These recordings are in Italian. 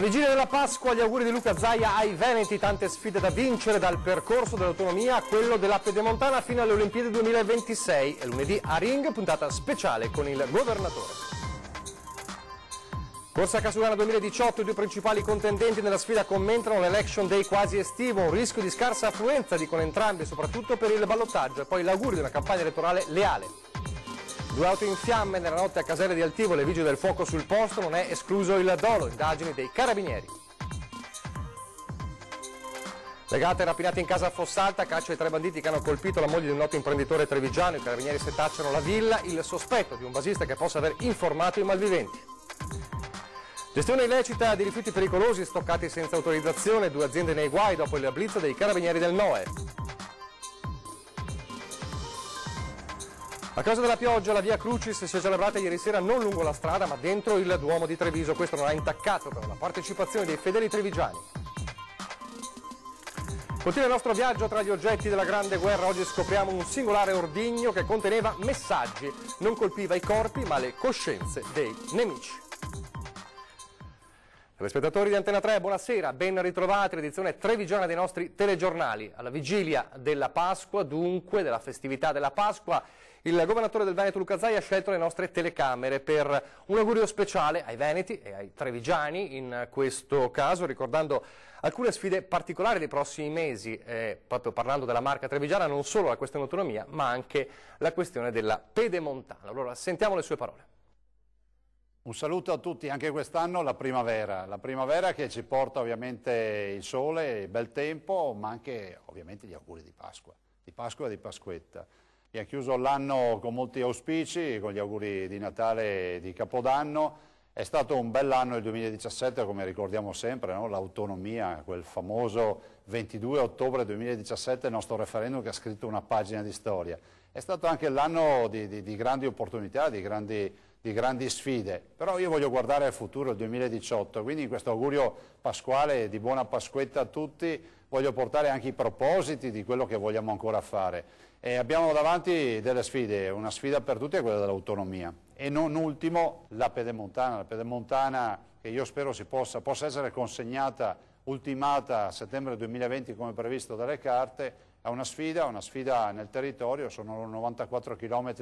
vigilia della Pasqua, gli auguri di Luca Zaia ai Veneti, tante sfide da vincere dal percorso dell'autonomia a quello della Pedemontana fino alle Olimpiadi 2026 e lunedì a Ring, puntata speciale con il governatore. Corsa Casugana 2018, i due principali contendenti nella sfida commentano l'Election Day quasi estivo, un rischio di scarsa affluenza, dicono entrambi, soprattutto per il ballottaggio, e poi l'augurio di una campagna elettorale leale. Due auto in fiamme nella notte a Caselle di Altivo, le vigili del fuoco sul posto, non è escluso il dolo, indagini dei carabinieri. Legate e rapinate in casa a Fossalta, caccia ai tre banditi che hanno colpito la moglie di un noto imprenditore trevigiano, i carabinieri setacciano la villa, il sospetto di un basista che possa aver informato i malviventi. Gestione illecita di rifiuti pericolosi stoccati senza autorizzazione, due aziende nei guai dopo il blitz dei carabinieri del NOE. A causa della pioggia la via Crucis si è celebrata ieri sera non lungo la strada ma dentro il Duomo di Treviso, questo non ha intaccato però la partecipazione dei fedeli trevigiani. Continua il nostro viaggio tra gli oggetti della Grande Guerra, oggi scopriamo un singolare ordigno che conteneva messaggi, non colpiva i corpi ma le coscienze dei nemici. Telespettatori di Antena 3, buonasera, ben ritrovati all'edizione trevigiana dei nostri telegiornali. Alla vigilia della Pasqua, dunque, della festività della Pasqua, il governatore del Veneto Luca Zaia ha scelto le nostre telecamere per un augurio speciale ai veneti e ai trevigiani, in questo caso ricordando alcune sfide particolari dei prossimi mesi, proprio parlando della marca trevigiana, non solo la questione autonomia, ma anche la questione della Pedemontana. Allora, sentiamo le sue parole. Un saluto a tutti, anche quest'anno la primavera che ci porta ovviamente il sole, il bel tempo, ma anche ovviamente gli auguri di Pasqua e di Pasquetta. Abbiamo chiuso l'anno con molti auspici, con gli auguri di Natale e di Capodanno. È stato un bell'anno il 2017, come ricordiamo sempre, no? L'autonomia, quel famoso 22 ottobre 2017, il nostro referendum che ha scritto una pagina di storia. È stato anche l'anno di grandi opportunità, di grandi sfide, però io voglio guardare al futuro, il 2018, quindi in questo augurio pasquale di buona Pasquetta a tutti voglio portare anche i propositi di quello che vogliamo ancora fare. E abbiamo davanti delle sfide, una sfida per tutti è quella dell'autonomia e non ultimo la Pedemontana che io spero possa essere consegnata, ultimata a settembre 2020 come previsto dalle carte. È una sfida nel territorio, sono 94 km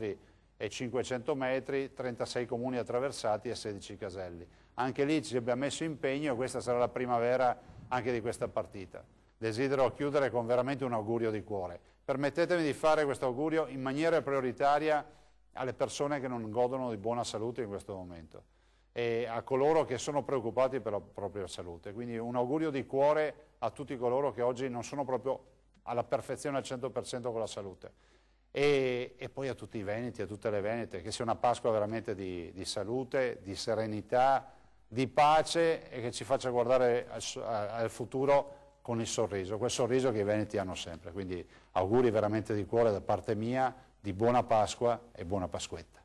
e 500 metri, 36 comuni attraversati e 16 caselli. Anche lì ci abbiamo messo impegno e questa sarà la primavera anche di questa partita. Desidero chiudere con veramente un augurio di cuore. Permettetemi di fare questo augurio in maniera prioritaria alle persone che non godono di buona salute in questo momento e a coloro che sono preoccupati per la propria salute. Quindi un augurio di cuore a tutti coloro che oggi non sono proprio alla perfezione al 100% con la salute. E poi a tutti i veneti, a tutte le venete, che sia una Pasqua veramente di salute, di serenità, di pace e che ci faccia guardare al futuro con il sorriso, quel sorriso che i veneti hanno sempre. Quindi auguri veramente di cuore da parte mia, di buona Pasqua e buona Pasquetta.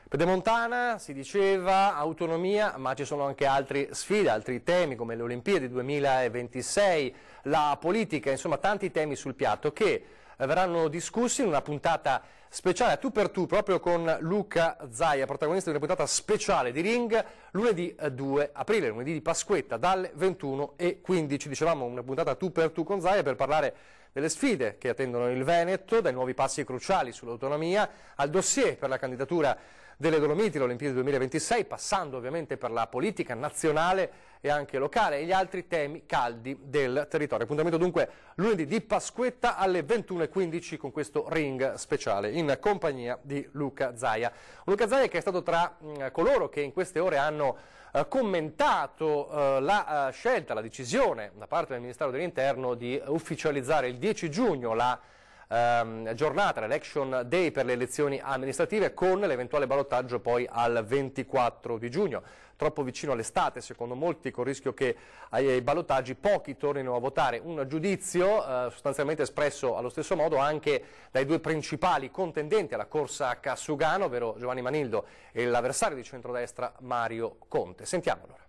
Pedemontana, si diceva, autonomia, ma ci sono anche altre sfide, altri temi come le Olimpiadi 2026, la politica, insomma tanti temi sul piatto che verranno discussi in una puntata speciale a tu per tu proprio con Luca Zaia, protagonista di una puntata speciale di Ring lunedì 2 aprile, lunedì di Pasquetta dalle 21:15. Dicevamo una puntata a tu per tu con Zaia per parlare delle sfide che attendono il Veneto, dai nuovi passi cruciali sull'autonomia al dossier per la candidatura delle Dolomiti, le Olimpiadi 2026, passando ovviamente per la politica nazionale e anche locale e gli altri temi caldi del territorio. Appuntamento dunque lunedì di Pasquetta alle 21:15 con questo Ring speciale in compagnia di Luca Zaia. Luca Zaia che è stato tra coloro che in queste ore hanno commentato la scelta, la decisione da parte del Ministero dell'Interno di ufficializzare il 10 giugno la giornata, l'Election Day per le elezioni amministrative con l'eventuale ballottaggio poi al 24 di giugno. Troppo vicino all'estate secondo molti, con il rischio che ai ballottaggi pochi tornino a votare. Un giudizio sostanzialmente espresso allo stesso modo anche dai due principali contendenti alla corsa a Casugano, ovvero Giovanni Manildo e l'avversario di centrodestra Mario Conte. Sentiamo allora.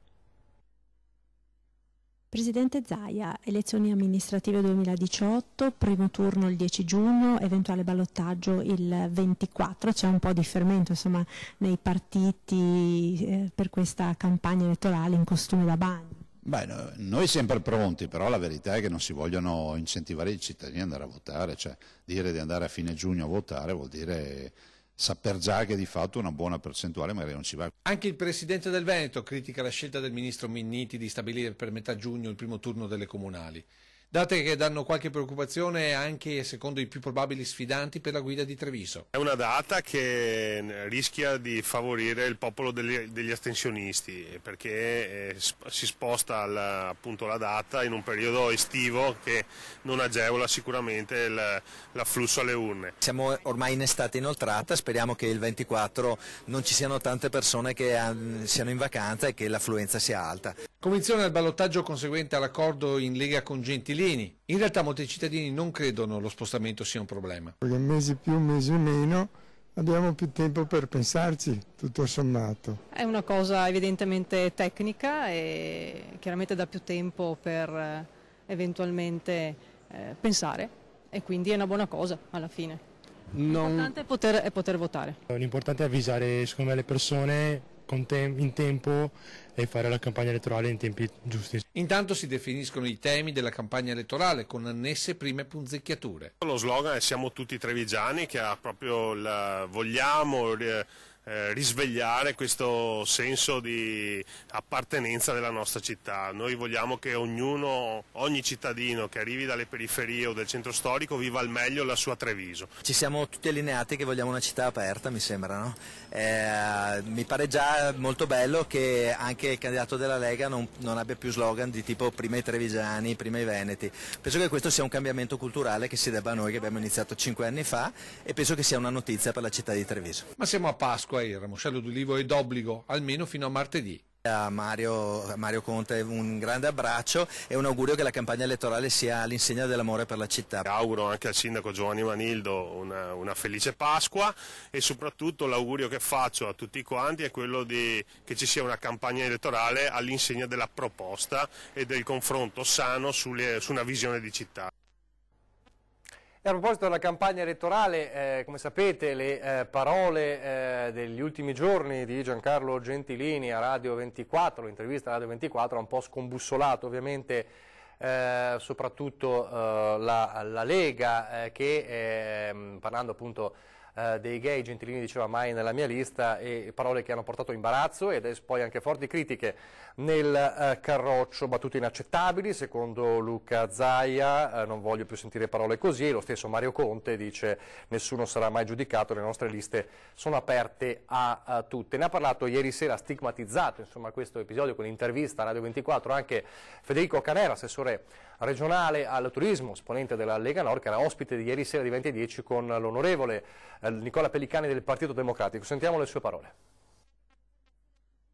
Presidente Zaia, elezioni amministrative 2018, primo turno il 10 giugno, eventuale ballottaggio il 24, c'è un po' di fermento insomma, nei partiti per questa campagna elettorale in costume da bagno. Beh, noi sempre pronti, però la verità è che non si vogliono incentivare i cittadini ad andare a votare, cioè dire di andare a fine giugno a votare vuol dire saper già che di fatto una buona percentuale magari non ci va. Anche il Presidente del Veneto critica la scelta del Ministro Minniti di stabilire per metà giugno il primo turno delle comunali. Date che danno qualche preoccupazione anche secondo i più probabili sfidanti per la guida di Treviso. È una data che rischia di favorire il popolo degli astensionisti perché si sposta appunto la data in un periodo estivo che non agevola sicuramente l'afflusso alle urne. Siamo ormai in estate inoltrata, speriamo che il 24 non ci siano tante persone che siano in vacanza e che l'affluenza sia alta. Convinzione al ballottaggio conseguente all'accordo in Lega con Gentilini. In realtà molti cittadini non credono lo spostamento sia un problema. Perché mesi più, mesi meno, abbiamo più tempo per pensarci, tutto sommato. È una cosa evidentemente tecnica e chiaramente dà più tempo per eventualmente pensare e quindi è una buona cosa alla fine. L'importante è poter votare. L'importante è avvisare secondo me le persone in tempo e fare la campagna elettorale in tempi giusti. Intanto si definiscono i temi della campagna elettorale con annesse prime punzecchiature. Lo slogan è "Siamo tutti trevigiani", che ha proprio vogliamo risvegliare questo senso di appartenenza della nostra città. Noi vogliamo che ogni cittadino che arrivi dalle periferie o del centro storico viva al meglio la sua Treviso. Ci siamo tutti allineati che vogliamo una città aperta, mi sembra, no? Mi pare già molto bello che anche il candidato della Lega non abbia più slogan di tipo prima i trevigiani, prima i veneti. Penso che questo sia un cambiamento culturale che si debba a noi, che abbiamo iniziato 5 anni fa, e penso che sia una notizia per la città di Treviso. Ma siamo a Pasqua. Il ramoscello d'ulivo è d'obbligo, almeno fino a martedì. A Mario Conte un grande abbraccio e un augurio che la campagna elettorale sia all'insegna dell'amore per la città. Auguro anche al sindaco Giovanni Manildo una felice Pasqua e soprattutto l'augurio che faccio a tutti quanti è quello che ci sia una campagna elettorale all'insegna della proposta e del confronto sano su una visione di città. E a proposito della campagna elettorale, come sapete le parole degli ultimi giorni di Giancarlo Gentilini a Radio 24, l'intervista a Radio 24 ha un po' scombussolato ovviamente soprattutto la Lega che parlando appunto dei gay, Gentilini diceva mai nella mia lista, e parole che hanno portato imbarazzo ed poi anche forti critiche nel carroccio, battute inaccettabili secondo Luca Zaia, non voglio più sentire parole così, e lo stesso Mario Conte dice nessuno sarà mai giudicato, le nostre liste sono aperte a tutte. Ne ha parlato ieri sera, stigmatizzato insomma questo episodio con l'intervista a Radio 24 anche Federico Canera, assessore regionale al turismo, esponente della Lega Nord, che era ospite di ieri sera di 20:10 con l'onorevole Nicola Pellicani del Partito Democratico. Sentiamo le sue parole.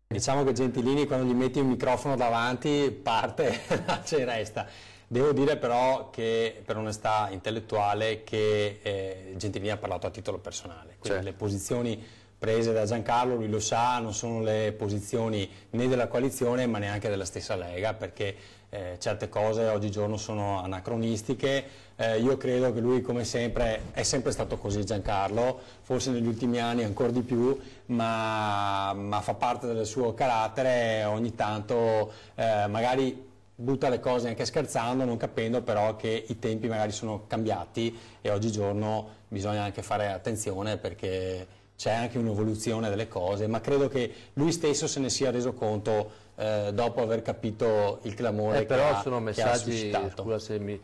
Diciamo che Gentilini quando gli metti un microfono davanti parte, ci resta. Devo dire però che per onestà intellettuale che Gentilini ha parlato a titolo personale, quindi le posizioni prese da Giancarlo, lui lo sa, non sono le posizioni né della coalizione ma neanche della stessa Lega, perché certe cose oggigiorno sono anacronistiche. Io credo che lui, come sempre, è sempre stato così Giancarlo, forse negli ultimi anni ancora di più, ma fa parte del suo carattere, ogni tanto magari butta le cose anche scherzando, non capendo però che i tempi magari sono cambiati e oggigiorno bisogna anche fare attenzione perché c'è anche un'evoluzione delle cose, ma credo che lui stesso se ne sia reso conto dopo aver capito il clamore che ha suscitato. Scusa se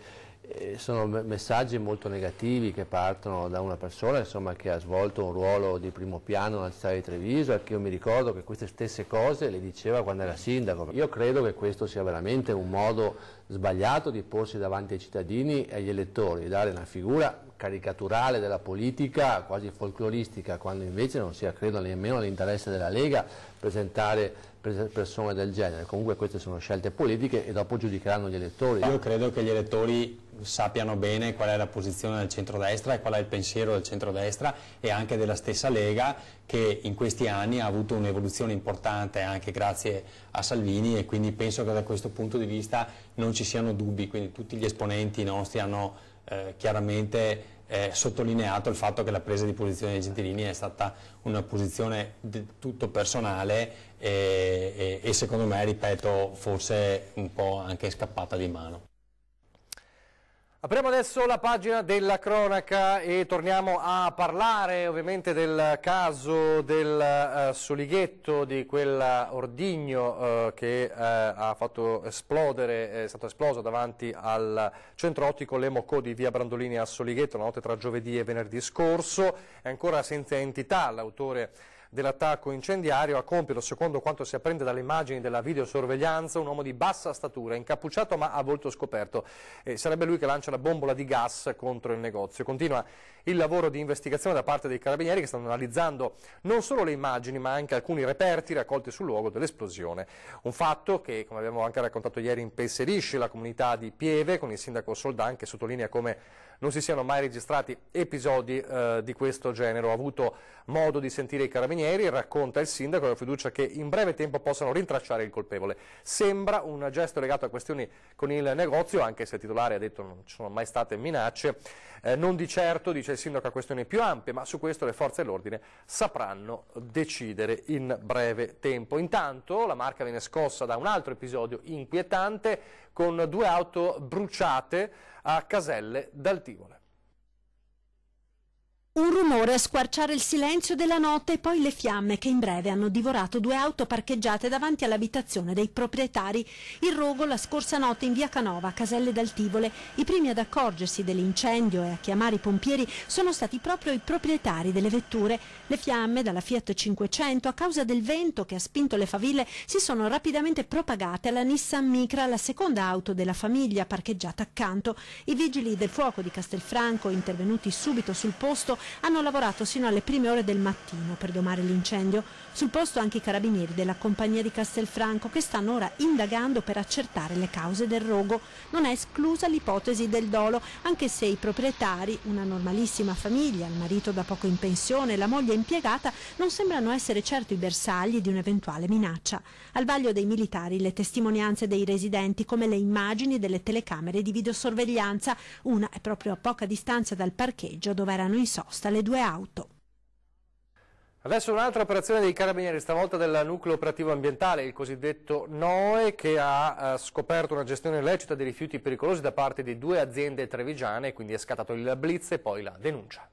sono messaggi molto negativi che partono da una persona insomma, che ha svolto un ruolo di primo piano nella città di Treviso e che io mi ricordo che queste stesse cose le diceva quando era sindaco. Io credo che questo sia veramente un modo sbagliato di porsi davanti ai cittadini e agli elettori, di dare una figura caricaturale della politica, quasi folcloristica, quando invece non sia, credo, nemmeno l'interesse della Lega presentare persone del genere. Comunque queste sono scelte politiche e dopo giudicheranno gli elettori. Io credo che gli elettori sappiano bene qual è la posizione del centrodestra e qual è il pensiero del centrodestra e anche della stessa Lega, che in questi anni ha avuto un'evoluzione importante anche grazie a Salvini, e quindi penso che da questo punto di vista non ci siano dubbi. Quindi tutti gli esponenti nostri hanno chiaramente sottolineato il fatto che la presa di posizione di Gentilini è stata una posizione tutto personale e secondo me, ripeto, forse un po' anche scappata di mano. Apriamo adesso la pagina della cronaca e torniamo a parlare ovviamente del caso del Solighetto, di quell'ordigno che ha fatto esplodere, è stato esploso davanti al centro ottico Lemocò di via Brandolini a Solighetto la notte tra giovedì e venerdì scorso. È ancora senza entità l'autore dell'attacco incendiario. A compierlo, secondo quanto si apprende dalle immagini della videosorveglianza, un uomo di bassa statura, incappucciato ma a volto scoperto. Sarebbe lui che lancia la bombola di gas contro il negozio. Continua il lavoro di investigazione da parte dei carabinieri, che stanno analizzando non solo le immagini ma anche alcuni reperti raccolti sul luogo dell'esplosione. Un fatto che, come abbiamo anche raccontato ieri, impensierisce la comunità di Pieve, con il sindaco Soldan che sottolinea come non si siano mai registrati episodi di questo genere. Ho avuto modo di sentire i carabinieri, racconta il sindaco, e ho fiducia che in breve tempo possano rintracciare il colpevole. Sembra un gesto legato a questioni con il negozio, anche se il titolare ha detto non ci sono mai state minacce. Non di certo, dice il sindaco, a questioni più ampie, ma su questo le forze dell'ordine sapranno decidere in breve tempo. Intanto la Marca viene scossa da un altro episodio inquietante, con 2 auto bruciate a Caselle dal Tivole. Un rumore a squarciare il silenzio della notte e poi le fiamme che in breve hanno divorato 2 auto parcheggiate davanti all'abitazione dei proprietari. Il rogo la scorsa notte in via Canova, Caselle dal Tivole. I primi ad accorgersi dell'incendio e a chiamare i pompieri sono stati proprio i proprietari delle vetture. Le fiamme dalla Fiat 500, a causa del vento che ha spinto le faville, si sono rapidamente propagate alla Nissan Micra, la seconda auto della famiglia parcheggiata accanto. I vigili del fuoco di Castelfranco, intervenuti subito sul posto, hanno lavorato sino alle prime ore del mattino per domare l'incendio. Sul posto anche i carabinieri della compagnia di Castelfranco, che stanno ora indagando per accertare le cause del rogo. Non è esclusa l'ipotesi del dolo, anche se i proprietari, una normalissima famiglia, il marito da poco in pensione e la moglie impiegata, non sembrano essere certo i bersagli di un'eventuale minaccia. Al vaglio dei militari le testimonianze dei residenti, come le immagini delle telecamere di videosorveglianza. Una è proprio a poca distanza dal parcheggio dove erano in sosta le 2 auto. Adesso un'altra operazione dei carabinieri, stavolta del nucleo operativo ambientale, il cosiddetto NOE, che ha scoperto una gestione illecita dei rifiuti pericolosi da parte di 2 aziende trevigiane, quindi è scattato il blitz e poi la denuncia.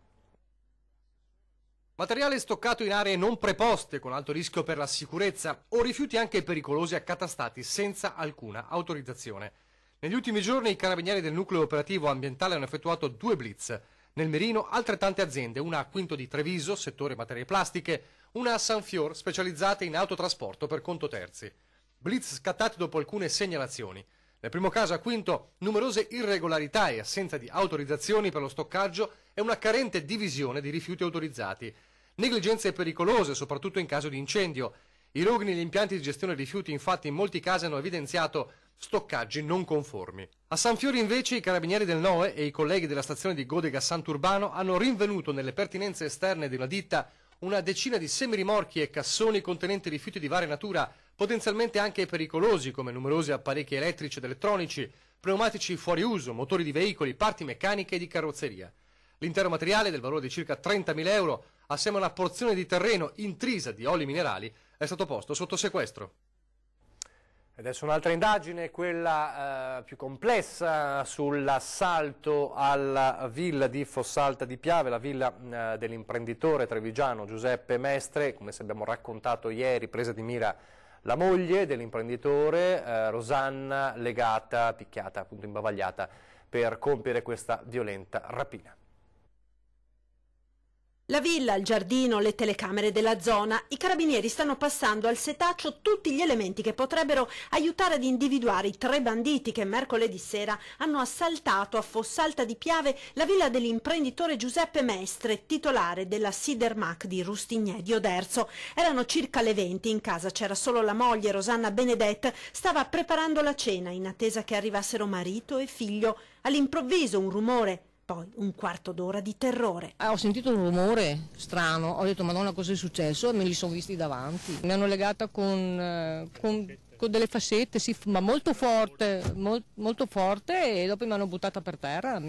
Materiale stoccato in aree non preposte, con alto rischio per la sicurezza, o rifiuti anche pericolosi accatastati senza alcuna autorizzazione. Negli ultimi giorni i carabinieri del nucleo operativo ambientale hanno effettuato 2 blitz. Nel Merino altrettante aziende, una a Quinto di Treviso, settore materie plastiche, una a San Fior, specializzate in autotrasporto per conto terzi. Blitz scattati dopo alcune segnalazioni. Nel primo caso a Quinto, numerose irregolarità e assenza di autorizzazioni per lo stoccaggio e una carente divisione di rifiuti autorizzati. Negligenze pericolose, soprattutto in caso di incendio. I roghi negli impianti di gestione rifiuti, infatti, in molti casi hanno evidenziato stoccaggi non conformi. A San Fiori invece i carabinieri del NOE e i colleghi della stazione di Godega Sant'Urbano hanno rinvenuto nelle pertinenze esterne di una ditta una decina di semirimorchi e cassoni contenenti rifiuti di varia natura, potenzialmente anche pericolosi, come numerosi apparecchi elettrici ed elettronici, pneumatici fuori uso, motori di veicoli, parti meccaniche e di carrozzeria. L'intero materiale, del valore di circa 30.000 euro, assieme a una porzione di terreno intrisa di oli minerali, è stato posto sotto sequestro. Adesso un'altra indagine, quella più complessa, sull'assalto alla villa di Fossalta di Piave, la villa dell'imprenditore trevigiano Giuseppe Mestre. Come se abbiamo raccontato ieri, presa di mira la moglie dell'imprenditore, Rosanna, legata, picchiata, appunto imbavagliata per compiere questa violenta rapina. La villa, il giardino, le telecamere della zona, i carabinieri stanno passando al setaccio tutti gli elementi che potrebbero aiutare ad individuare i 3 banditi che mercoledì sera hanno assaltato a Fossalta di Piave la villa dell'imprenditore Giuseppe Mestre, titolare della Sidermac di Rustignè di Oderzo. Erano circa le 20, in casa c'era solo la moglie, Rosanna Benedette, stava preparando la cena in attesa che arrivassero marito e figlio. All'improvviso un rumore. Poi un quarto d'ora di terrore. Ho sentito un rumore strano, ho detto Madonna cosa è successo e me li sono visti davanti. Mi hanno legata con delle fascette, sì, ma molto forte e dopo mi hanno buttata per terra,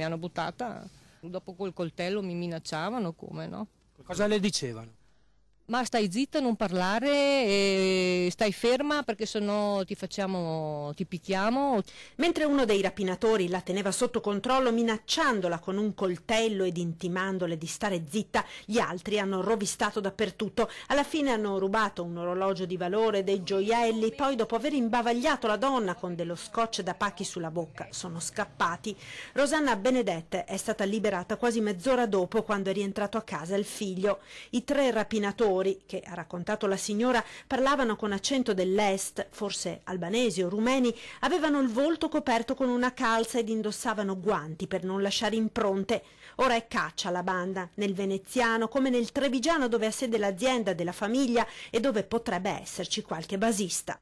dopo col coltello mi minacciavano, come no? Cosa le dicevano? Ma stai zitta, non parlare, e stai ferma perché sennò ti picchiamo. Mentre uno dei rapinatori la teneva sotto controllo minacciandola con un coltello ed intimandole di stare zitta, gli altri hanno rovistato dappertutto. Alla fine hanno rubato un orologio di valore, dei gioielli, poi dopo aver imbavagliato la donna con dello scotch da pacchi sulla bocca sono scappati. Rosanna Benedette è stata liberata quasi mezz'ora dopo, quando è rientrato a casa il figlio. I 3 rapinatori, che ha raccontato la signora, parlavano con accento dell'est, forse albanesi o rumeni, avevano il volto coperto con una calza ed indossavano guanti per non lasciare impronte. Ora è caccia la banda, nel veneziano come nel trevigiano, dove ha sede l'azienda della famiglia e dove potrebbe esserci qualche basista.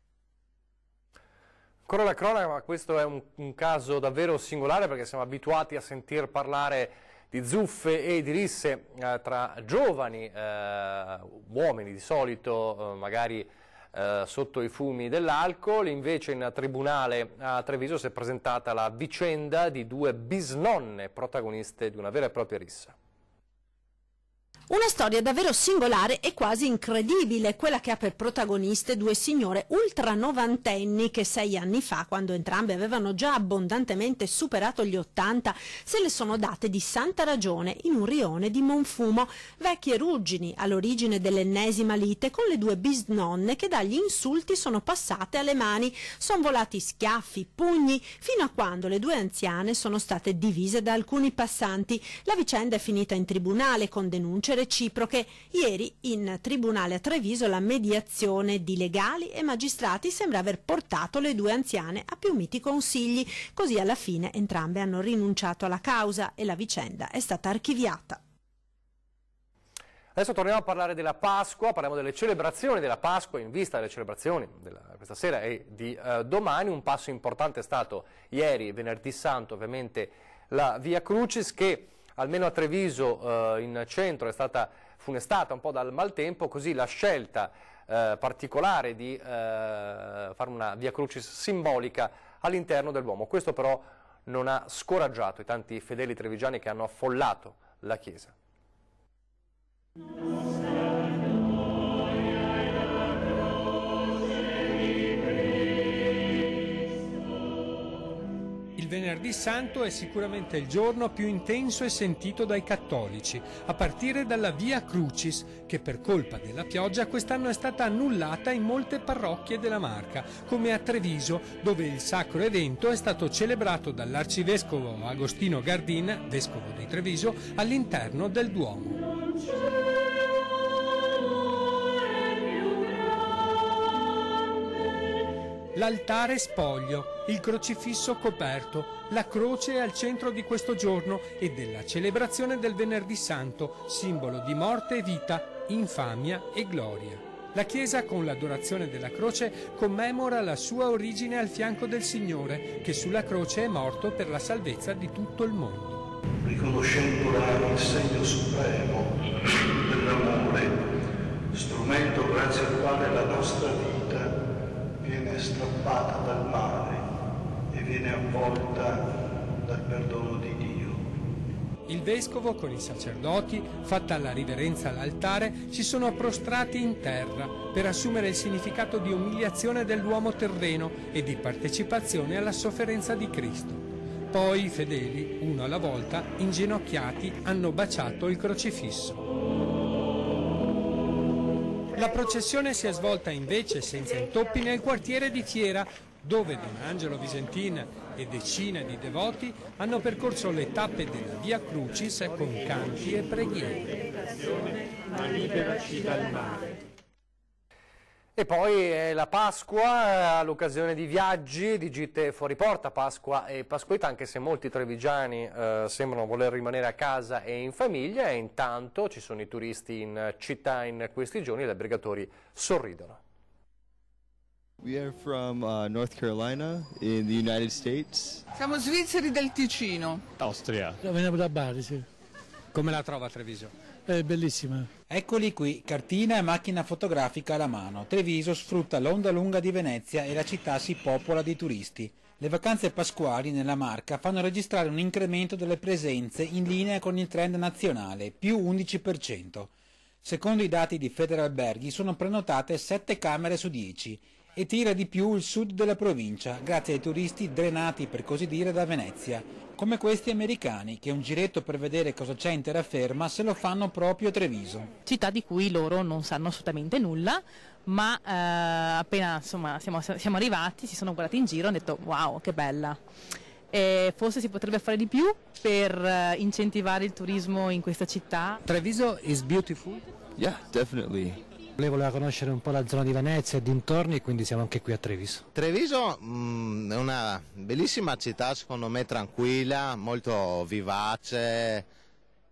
Ancora la cronaca, ma questo è un caso davvero singolare, perché siamo abituati a sentir parlare di zuffe e di risse tra giovani uomini, di solito magari sotto i fumi dell'alcol. Invece in tribunale a Treviso si è presentata la vicenda di 2 bisnonne protagoniste di una vera e propria rissa. Una storia davvero singolare e quasi incredibile, quella che ha per protagoniste 2 signore ultranovantenni che 6 anni fa, quando entrambe avevano già abbondantemente superato gli 80, se le sono date di santa ragione in un rione di Monfumo, vecchie ruggini all'origine dell'ennesima lite con le 2 bisnonne che dagli insulti sono passate alle mani. Sono volati schiaffi, pugni, fino a quando le 2 anziane sono state divise da alcuni passanti. La vicenda è finita in tribunale con denunce reciproche. Ieri in tribunale a Treviso la mediazione di legali e magistrati sembra aver portato le 2 anziane a più miti consigli. Così alla fine entrambe hanno rinunciato alla causa e la vicenda è stata archiviata. Adesso torniamo a parlare della Pasqua, parliamo delle celebrazioni della Pasqua in vista delle celebrazioni questa sera e di domani. Un passo importante è stato ieri, venerdì santo, ovviamente la Via Crucis, che almeno a Treviso in centro è stata funestata un po' dal maltempo, così la scelta particolare di fare una Via Crucis simbolica all'interno del Duomo. Questo però non ha scoraggiato i tanti fedeli trevigiani che hanno affollato la chiesa. Il venerdì santo è sicuramente il giorno più intenso e sentito dai cattolici, a partire dalla Via Crucis, che per colpa della pioggia quest'anno è stata annullata in molte parrocchie della Marca, come a Treviso, dove il sacro evento è stato celebrato dall'arcivescovo Agostino Gardin, vescovo di Treviso, all'interno del Duomo. L'altare spoglio, il crocifisso coperto, la croce è al centro di questo giorno e della celebrazione del Venerdì Santo, simbolo di morte e vita, infamia e gloria. La Chiesa, con l'adorazione della croce, commemora la sua origine al fianco del Signore, che sulla croce è morto per la salvezza di tutto il mondo. Riconoscendola il segno supremo dell'amore, strumento grazie al quale la nostra vita viene strappata dal male e viene avvolta dal perdono di Dio. Il vescovo con i sacerdoti, fatta la riverenza all'altare, si sono prostrati in terra per assumere il significato di umiliazione dell'uomo terreno e di partecipazione alla sofferenza di Cristo. Poi i fedeli, uno alla volta, inginocchiati, hanno baciato il crocifisso. La processione si è svolta invece senza intoppi nel quartiere di Fiera, dove Don Angelo Visentin e decine di devoti hanno percorso le tappe della Via Crucis con canti e preghiere. Ma liberaci dal male. E poi la Pasqua, all'occasione di viaggi, di gite fuori porta, Pasqua e Pasquetta, anche se molti trevigiani sembrano voler rimanere a casa e in famiglia, e intanto ci sono i turisti in città in questi giorni e gli albergatori sorridono. We are from North Carolina in the United States. Siamo svizzeri del Ticino. Austria. Veniamo da Bari, sì. Come la trova Treviso? È bellissima. Eccoli qui, cartina e macchina fotografica alla mano. Treviso sfrutta l'onda lunga di Venezia e la città si popola di turisti. Le vacanze pasquali nella Marca fanno registrare un incremento delle presenze in linea con il trend nazionale, più 11%. Secondo i dati di Federalberghi sono prenotate 7 camere su 10 e tira di più il sud della provincia, grazie ai turisti drenati per così dire da Venezia, come questi americani che un giretto per vedere cosa c'è in terraferma se lo fanno proprio a Treviso. Città di cui loro non sanno assolutamente nulla, ma appena insomma, siamo arrivati, si sono guardati in giro e hanno detto wow, che bella. E forse si potrebbe fare di più per incentivare il turismo in questa città. Treviso is beautiful? Yeah, definitely. Voleva conoscere un po' la zona di Venezia e dintorni, quindi siamo anche qui a Treviso. Treviso è una bellissima città, secondo me tranquilla, molto vivace,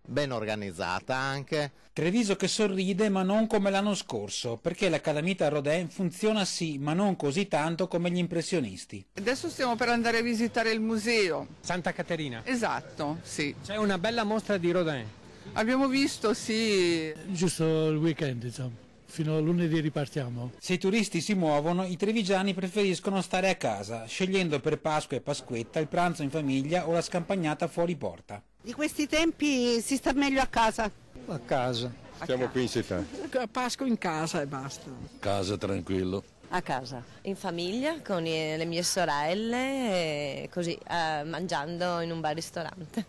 ben organizzata anche. Treviso che sorride ma non come l'anno scorso, perché la calamita Rodin funziona sì, ma non così tanto come gli impressionisti. Adesso stiamo per andare a visitare il museo. Santa Caterina? Esatto, sì. C'è una bella mostra di Rodin. Abbiamo visto, sì. Giusto il weekend, insomma. Fino a lunedì ripartiamo. Se i turisti si muovono, i trevigiani preferiscono stare a casa, scegliendo per Pasqua e Pasquetta il pranzo in famiglia o la scampagnata fuori porta. Di questi tempi si sta meglio a casa. A casa. Siamo qui in città. A Pasqua in casa e basta. Casa tranquillo. A casa, in famiglia, con le mie sorelle, e così, mangiando in un bar ristorante.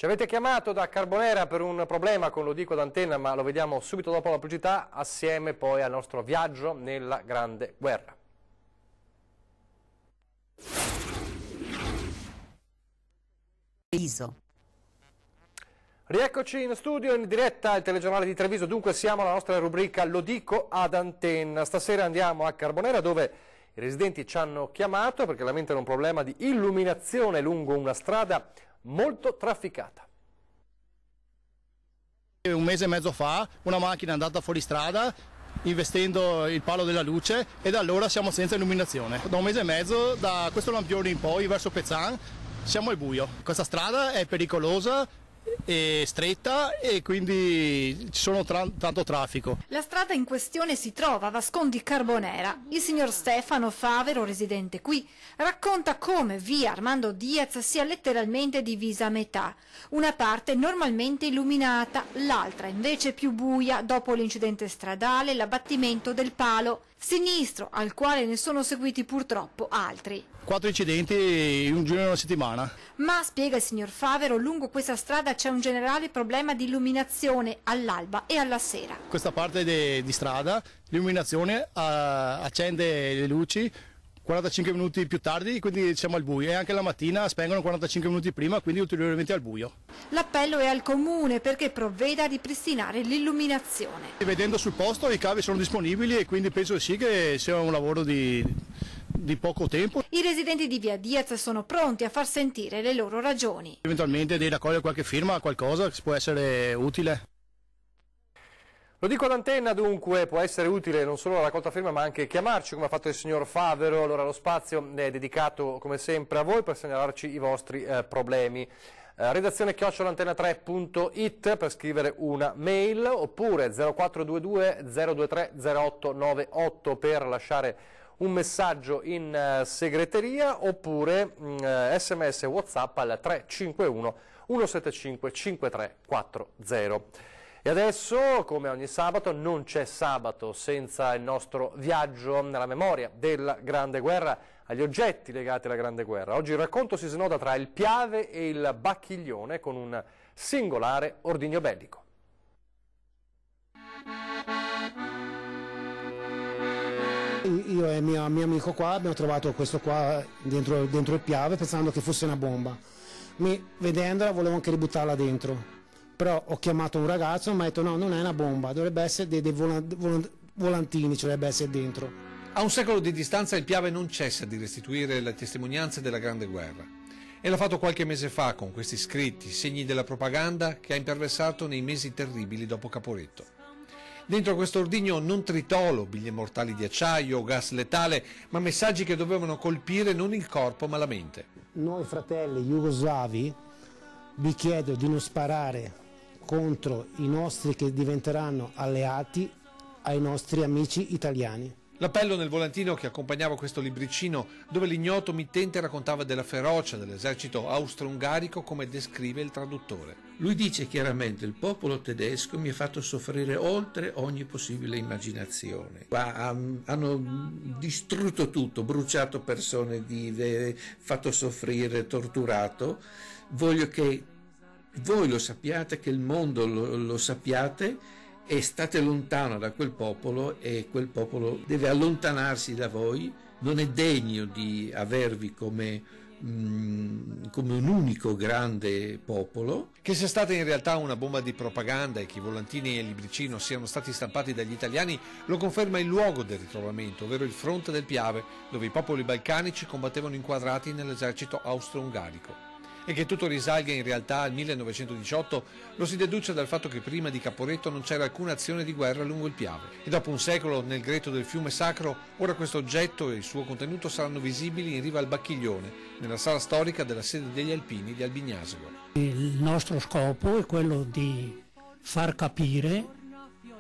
Ci avete chiamato da Carbonera per un problema con Lo Dico d'Antenna, ma lo vediamo subito dopo la pubblicità, assieme poi al nostro viaggio nella Grande Guerra. Rieccoci in studio, in diretta al telegiornale di Treviso, dunque siamo alla nostra rubrica Lo Dico ad Antenna. Stasera andiamo a Carbonera, dove i residenti ci hanno chiamato perché lamentano un problema di illuminazione lungo una strada molto trafficata. Un mese e mezzo fa una macchina è andata fuori strada investendo il palo della luce e da allora siamo senza illuminazione. Da un mese e mezzo, da questo lampione in poi verso Pezzan, siamo al buio. Questa strada è pericolosa e stretta e quindi ci sono tanto traffico. La strada in questione si trova a Vascondi Carbonera. Il signor Stefano Favero, residente qui, racconta come via Armando Diaz sia letteralmente divisa a metà. Una parte normalmente illuminata, l'altra invece più buia dopo l'incidente stradale e l'abbattimento del palo sinistro, al quale ne sono seguiti purtroppo altri. 4 incidenti in un giro di una settimana. Ma, spiega il signor Favero, lungo questa strada c'è un generale problema di illuminazione all'alba e alla sera. Questa parte di strada, l'illuminazione accende le luci 45 minuti più tardi, quindi siamo al buio, e anche la mattina spengono 45 minuti prima, quindi ulteriormente al buio. L'appello è al comune perché provveda a ripristinare l'illuminazione. Vedendo sul posto i cavi sono disponibili e quindi penso sì che sia un lavoro di poco tempo. I residenti di via Diaz sono pronti a far sentire le loro ragioni. Eventualmente di raccogliere qualche firma, qualcosa che può essere utile. Lo dico ad Antenna, dunque può essere utile non solo la raccolta firma ma anche chiamarci come ha fatto il signor Favero. Allora lo spazio è dedicato come sempre a voi per segnalarci i vostri problemi. Redazione @antenna3.it per scrivere una mail, oppure 0422 023 0898 per lasciare un messaggio in segreteria, oppure sms WhatsApp al 351 175 5340. E adesso, come ogni sabato, non c'è sabato senza il nostro viaggio nella memoria della Grande Guerra, agli oggetti legati alla Grande Guerra. Oggi il racconto si snoda tra il Piave e il Bacchiglione con un singolare ordigno bellico. io e il mio amico qua abbiamo trovato questo qua dentro il Piave pensando che fosse una bomba. Vedendola volevo anche ributtarla dentro, però ho chiamato un ragazzo e mi ha detto no, non è una bomba, dovrebbe essere dei volantini, ci dovrebbe essere dentro. A un secolo di distanza il Piave non cessa di restituire le testimonianze della Grande Guerra. E l'ha fatto qualche mese fa con questi scritti, segni della propaganda che ha imperversato nei mesi terribili dopo Caporetto. Dentro questo ordigno non tritolo, biglie mortali di acciaio, gas letale, ma messaggi che dovevano colpire non il corpo ma la mente. Noi fratelli jugoslavi vi chiedo di non sparare contro i nostri che diventeranno alleati ai nostri amici italiani. L'appello nel volantino che accompagnava questo libricino, dove l'ignoto mittente raccontava della ferocia dell'esercito austro-ungarico come descrive il traduttore. Lui dice chiaramente: il popolo tedesco mi ha fatto soffrire oltre ogni possibile immaginazione. Hanno distrutto tutto, bruciato persone vive, fatto soffrire, torturato. Voglio che voi lo sappiate, che il mondo lo sappiate, e state lontano da quel popolo, e quel popolo deve allontanarsi da voi, non è degno di avervi come un unico grande popolo. Che sia stata in realtà una bomba di propaganda e che i volantini e il libricino siano stati stampati dagli italiani lo conferma il luogo del ritrovamento, ovvero il fronte del Piave, dove i popoli balcanici combattevano inquadrati nell'esercito austro-ungarico. E che tutto risalga in realtà al 1918 lo si deduce dal fatto che prima di Caporetto non c'era alcuna azione di guerra lungo il Piave. E dopo un secolo, nel greto del fiume sacro, ora questo oggetto e il suo contenuto saranno visibili in riva al Bacchiglione, nella sala storica della sede degli Alpini di Albignasego. Il nostro scopo è quello di far capire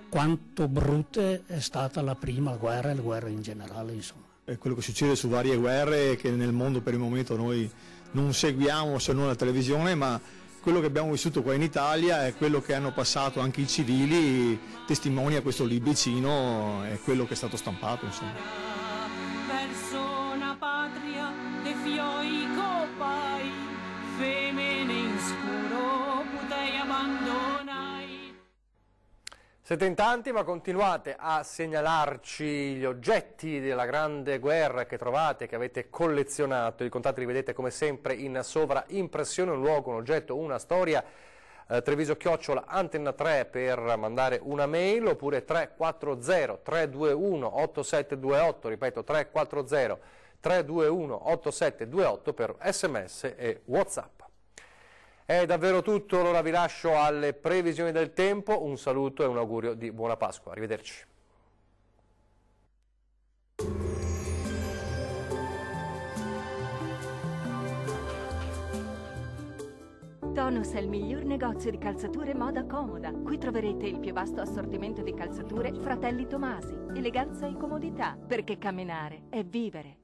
quanto brutta è stata la prima guerra e le guerre in generale, insomma. È quello che succede su varie guerre che nel mondo per il momento noi non seguiamo se non la televisione, ma quello che abbiamo vissuto qua in Italia è quello che hanno passato anche i civili, testimonia questo libricino, è quello che è stato stampato, insomma. Verso una patria de fioi copai, femmine in scuro potei abbandonai. Siete in tanti, ma continuate a segnalarci gli oggetti della Grande Guerra che trovate, che avete collezionato. I contatti li vedete come sempre in sovraimpressione, un luogo, un oggetto, una storia. Treviso@Antenna3 per mandare una mail, oppure 340-321-8728, ripeto 340-321-8728 per SMS e WhatsApp. È davvero tutto, allora vi lascio alle previsioni del tempo, un saluto e un augurio di buona Pasqua, arrivederci. Tonus è il miglior negozio di calzature moda comoda. Qui troverete il più vasto assortimento di calzature Fratelli Tomasi. Eleganza e comodità, perché camminare è vivere.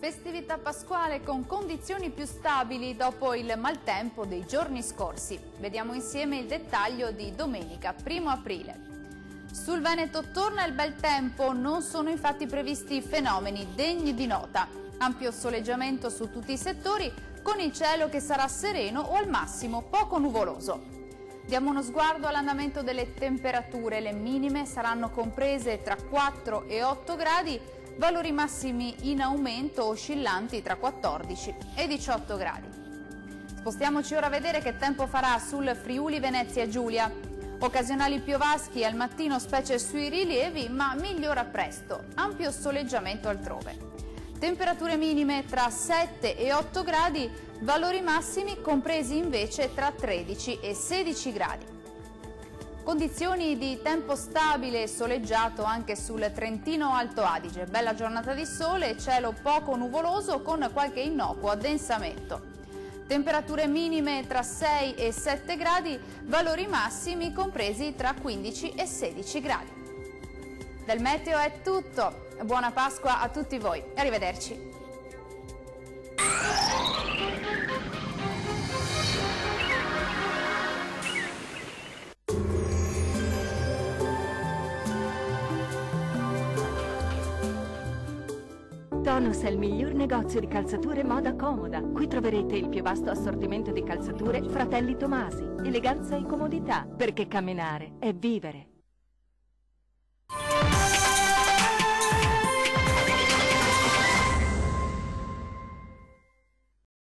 Festività pasquale con condizioni più stabili dopo il maltempo dei giorni scorsi. Vediamo insieme il dettaglio di domenica 1 aprile. Sul Veneto torna il bel tempo, non sono infatti previsti fenomeni degni di nota. Ampio soleggiamento su tutti i settori, con il cielo che sarà sereno o al massimo poco nuvoloso. Diamo uno sguardo all'andamento delle temperature. Le minime saranno comprese tra 4 e 8 gradi, valori massimi in aumento oscillanti tra 14 e 18 gradi. Spostiamoci ora a vedere che tempo farà sul Friuli Venezia Giulia. Occasionali piovaschi al mattino, specie sui rilievi, ma migliora presto. Ampio soleggiamento altrove. Temperature minime tra 7 e 8 gradi, valori massimi compresi invece tra 13 e 16 gradi. Condizioni di tempo stabile e soleggiato anche sul Trentino Alto Adige. Bella giornata di sole, cielo poco nuvoloso con qualche innocuo addensamento. Temperature minime tra 6 e 7 gradi, valori massimi compresi tra 15 e 16 gradi. Del meteo è tutto. Buona Pasqua a tutti voi. Arrivederci. Tonus è il miglior negozio di calzature moda comoda. Qui troverete il più vasto assortimento di calzature Fratelli Tomasi. Eleganza e comodità, perché camminare è vivere.